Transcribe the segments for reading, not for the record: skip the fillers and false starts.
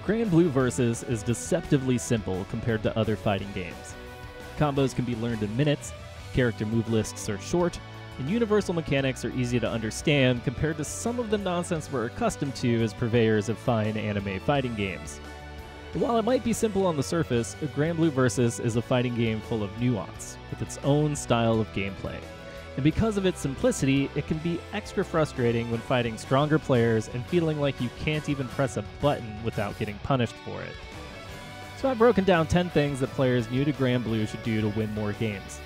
Granblue Versus is deceptively simple compared to other fighting games. Combos can be learned in minutes, character move lists are short, and universal mechanics are easy to understand compared to some of the nonsense we're accustomed to as purveyors of fine anime fighting games. And while it might be simple on the surface, Granblue Versus is a fighting game full of nuance, with its own style of gameplay. And because of its simplicity, it can be extra frustrating when fighting stronger players and feeling like you can't even press a button without getting punished for it. So I've broken down 10 things that players new to Granblue should do to win more games.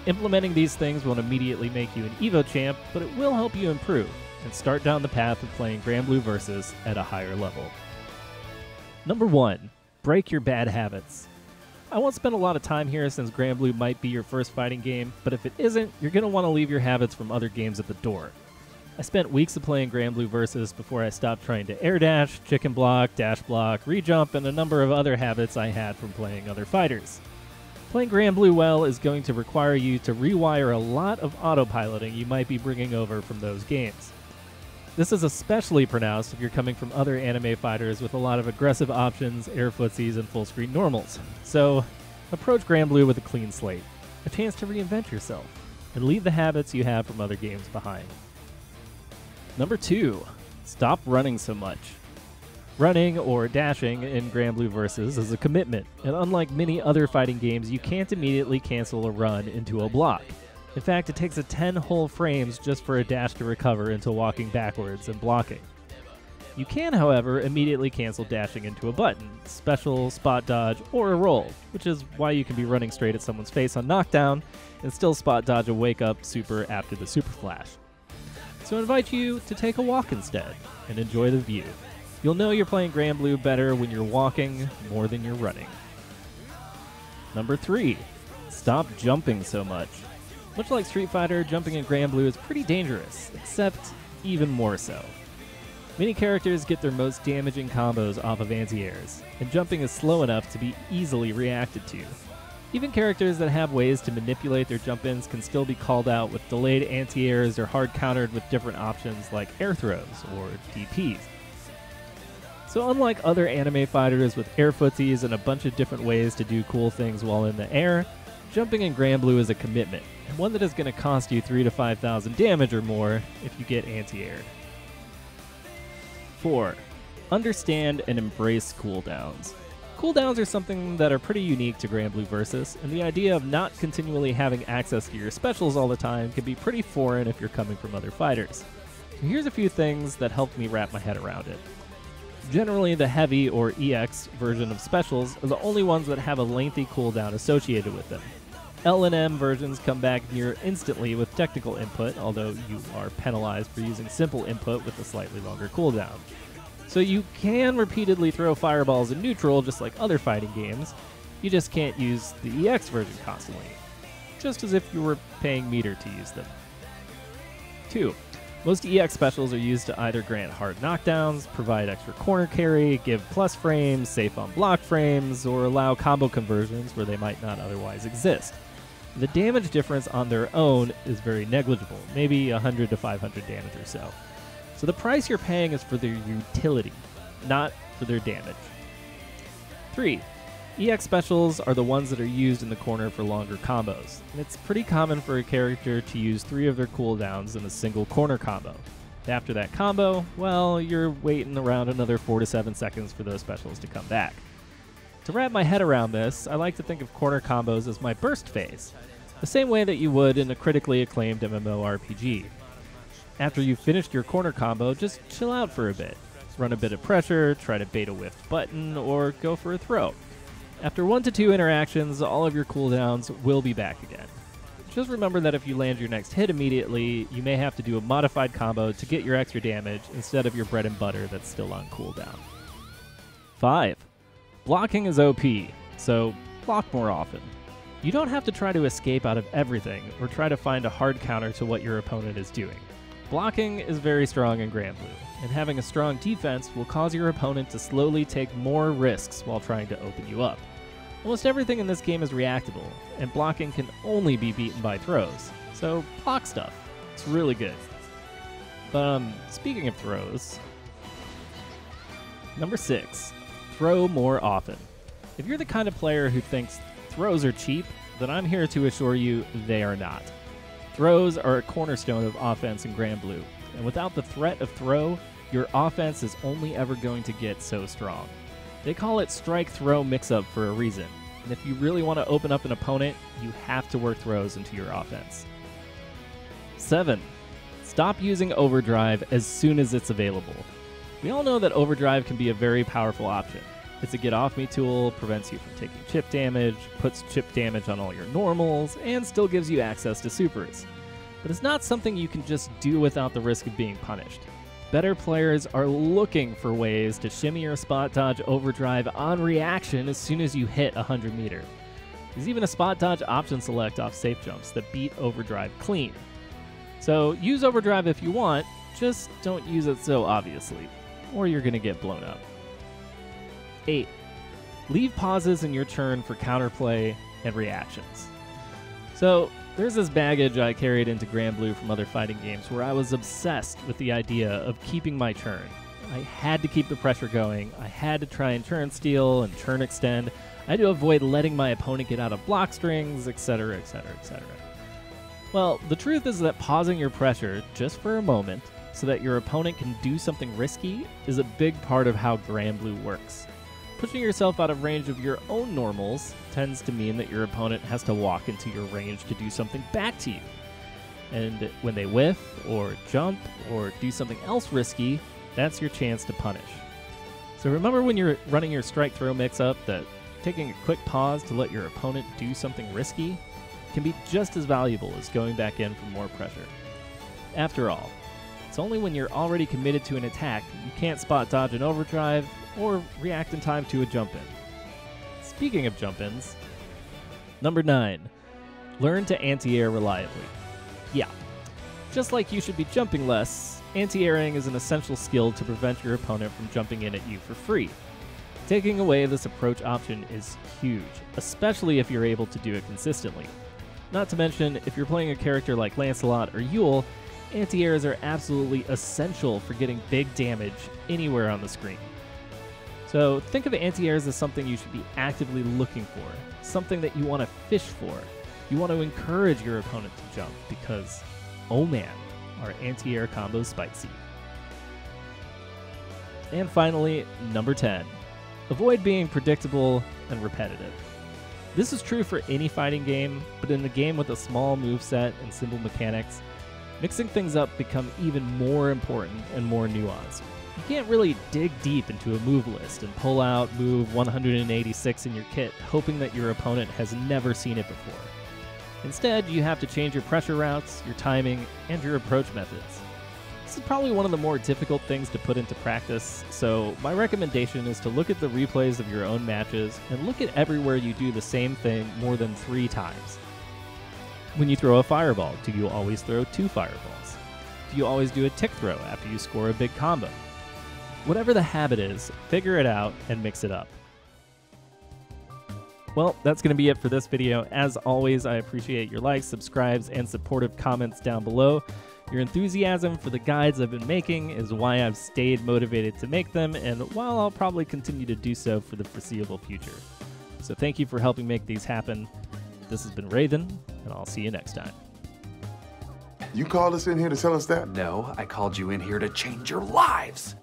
Implementing these things won't immediately make you an EVO champ, but it will help you improve and start down the path of playing Granblue Versus at a higher level. Number 1. Break your bad habits. I won't spend a lot of time here since Granblue might be your first fighting game, but if it isn't, you're going to want to leave your habits from other games at the door. I spent weeks of playing Granblue Versus before I stopped trying to air dash, chicken block, dash block, rejump, and a number of other habits I had from playing other fighters. Playing Granblue well is going to require you to rewire a lot of autopiloting you might be bringing over from those games. This is especially pronounced if you're coming from other anime fighters with a lot of aggressive options, air footsies, and full-screen normals. So, approach Granblue with a clean slate, a chance to reinvent yourself, and leave the habits you have from other games behind. Number 2. Stop running so much. Running, or dashing, in Granblue Versus is a commitment, and unlike many other fighting games, you can't immediately cancel a run into a block. In fact, it takes 10 whole frames just for a dash to recover into walking backwards and blocking. You can, however, immediately cancel dashing into a button, special, spot dodge, or a roll, which is why you can be running straight at someone's face on knockdown and still spot dodge a wake-up super after the super flash. So I invite you to take a walk instead and enjoy the view. You'll know you're playing Granblue better when you're walking more than you're running. Number 3. Stop jumping so much. Much like Street Fighter, jumping in Granblue is pretty dangerous, except even more so. Many characters get their most damaging combos off of anti-airs, and jumping is slow enough to be easily reacted to. Even characters that have ways to manipulate their jump-ins can still be called out with delayed anti-airs or hard countered with different options like air throws or DPs. So unlike other anime fighters with air footsies and a bunch of different ways to do cool things while in the air, jumping in Granblue is a commitment, and one that is going to cost you 3,000 to 5,000 damage or more if you get anti-aired. 4. Understand and embrace cooldowns. Cooldowns are something that are pretty unique to Granblue Versus, and the idea of not continually having access to your specials all the time can be pretty foreign if you're coming from other fighters. So here's a few things that helped me wrap my head around it. Generally, the heavy or EX version of specials are the only ones that have a lengthy cooldown associated with them. L and M versions come back near instantly with technical input, although you are penalized for using simple input with a slightly longer cooldown. So you can repeatedly throw fireballs in neutral just like other fighting games, you just can't use the EX version constantly, just as if you were paying meter to use them. 2. Most EX specials are used to either grant hard knockdowns, provide extra corner carry, give plus frames, safe on block frames, or allow combo conversions where they might not otherwise exist. The damage difference on their own is very negligible, maybe 100 to 500 damage or so. So the price you're paying is for their utility, not for their damage. 3. EX specials are the ones that are used in the corner for longer combos, and it's pretty common for a character to use 3 of their cooldowns in a single corner combo. After that combo, well, you're waiting around another 4 to 7 seconds for those specials to come back. To wrap my head around this, I like to think of corner combos as my burst phase, the same way that you would in a critically acclaimed MMORPG. After you've finished your corner combo, just chill out for a bit. Run a bit of pressure, try to bait a whiffed button, or go for a throw. After 1 to 2 interactions, all of your cooldowns will be back again. Just remember that if you land your next hit immediately, you may have to do a modified combo to get your extra damage instead of your bread and butter that's still on cooldown. 5. Blocking is OP, so block more often. You don't have to try to escape out of everything or try to find a hard counter to what your opponent is doing. Blocking is very strong in Granblue, and having a strong defense will cause your opponent to slowly take more risks while trying to open you up. Almost everything in this game is reactable, and blocking can only be beaten by throws, so block stuff. It's really good. But speaking of throws, number 6, throw more often. If you're the kind of player who thinks throws are cheap, then I'm here to assure you they are not. Throws are a cornerstone of offense in Granblue, and without the threat of throw, your offense is only ever going to get so strong. They call it strike-throw mix-up for a reason, and if you really want to open up an opponent, you have to work throws into your offense. 7. Stop using Overdrive as soon as it's available. We all know that Overdrive can be a very powerful option. It's a get-off-me tool, prevents you from taking chip damage, puts chip damage on all your normals, and still gives you access to supers. But it's not something you can just do without the risk of being punished. Better players are looking for ways to shimmy or spot dodge Overdrive on reaction as soon as you hit 100 meter. There's even a spot dodge option select off safe jumps that beat Overdrive clean. So use Overdrive if you want, just don't use it so obviously, or you're going to get blown up. 8. Leave pauses in your turn for counterplay and reactions. So, there's this baggage I carried into Granblue from other fighting games where I was obsessed with the idea of keeping my turn. I had to keep the pressure going, I had to try and turn steal and turn extend, I had to avoid letting my opponent get out of block strings, etc, etc, etc. Well, the truth is that pausing your pressure just for a moment so that your opponent can do something risky is a big part of how Granblue works. Pushing yourself out of range of your own normals tends to mean that your opponent has to walk into your range to do something back to you. And when they whiff, or jump, or do something else risky, that's your chance to punish. So remember when you're running your strike-throw mix-up that taking a quick pause to let your opponent do something risky can be just as valuable as going back in for more pressure. After all, it's only when you're already committed to an attack that you can't spot dodge an overdrive or react in time to a jump-in. Speaking of jump-ins, number 9, learn to anti-air reliably. Yeah, just like you should be jumping less, anti-airing is an essential skill to prevent your opponent from jumping in at you for free. Taking away this approach option is huge, especially if you're able to do it consistently. Not to mention, if you're playing a character like Lancelot or Yule, anti-airs are absolutely essential for getting big damage anywhere on the screen. So think of anti-airs as something you should be actively looking for, something that you want to fish for. You want to encourage your opponent to jump because, oh man, are anti-air combos spicy. And finally, number 10, avoid being predictable and repetitive. This is true for any fighting game, but in a game with a small moveset and simple mechanics, mixing things up become even more important and more nuanced. You can't really dig deep into a move list and pull out move 186 in your kit, hoping that your opponent has never seen it before. Instead, you have to change your pressure routes, your timing, and your approach methods. This is probably one of the more difficult things to put into practice, so my recommendation is to look at the replays of your own matches and look at everywhere you do the same thing more than 3 times. When you throw a fireball, do you always throw 2 fireballs? Do you always do a tick throw after you score a big combo? Whatever the habit is, figure it out and mix it up. Well, that's going to be it for this video. As always, I appreciate your likes, subscribes, and supportive comments down below. Your enthusiasm for the guides I've been making is why I've stayed motivated to make them, and while I'll probably continue to do so for the foreseeable future. So thank you for helping make these happen. This has been Raven, and I'll see you next time. You called us in here to tell us that? No, I called you in here to change your lives.